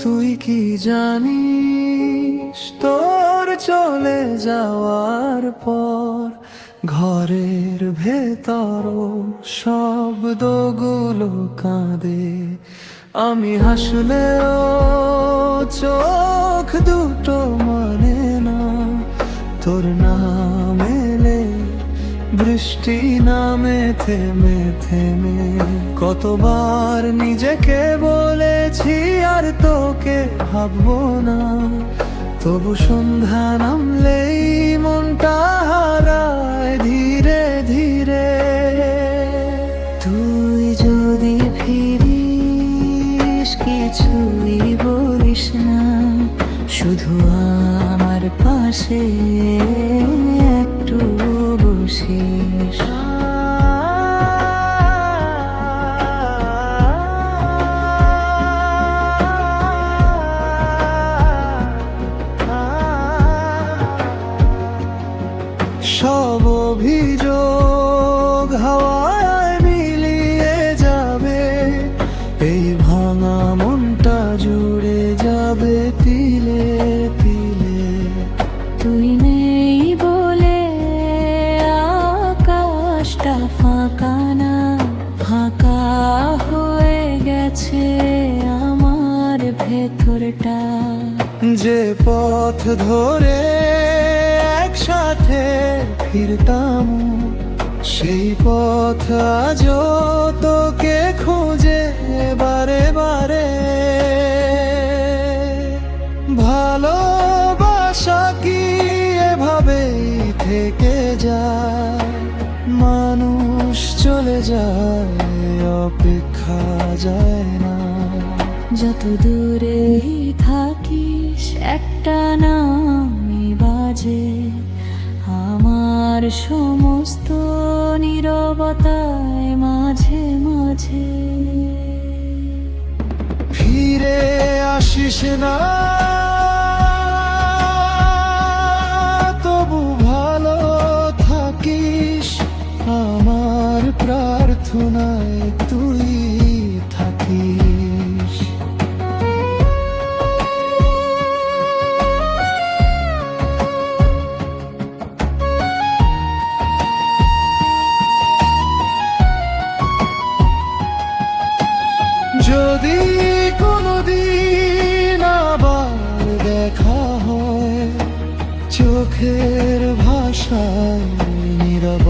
তুই কি জানিস তোর চলে যাওয়ার পর ঘরের ভেতর শব্দগুলো কাঁদে। আমি হাসলেও চোখ দুটো মানে না, তোর নাম এলে বৃষ্টি নামে থেমে থেমে। কতবার নিজেকে বলেছি আর তোকে ভাববো না, তবু সন্ধ্যা নামলেই মনটা হারায় ধীরে ধীরে। তুই যদি ফিরিস কিছুই বলিস না, শুধু আমার পাশে একটু বসিস। সব অভিযোগ হাওয়ায় মিলিয়ে যাবে, এই ভাঙা মনটা জুড়ে যাবে তিলে তিলে। তুই নেই বলে আকাশটা ফাঁকা না, ফাঁকা হয়ে গেছে আমার ভেতরটা। যে পথ ধরে একসাথে ফিরতাম, সেই পথ আজও তোকে খুঁজে বারে বারে। ভালোবাসা কি এভাবেই থেকে যায়? মানুষ চলে যায়, অপেক্ষা যায় না। যত দূরেই থাকিস একটা নামই বাজে আমার সমস্ত নীরবতায় মাঝে মাঝে। ফিরে আসিস না, তবু ভালো থাকিস। আমার প্রার্থনায় তুই থাকিস। যদি কোনোদিন আবার দেখা হয়, চোখের ভাষায় নীরব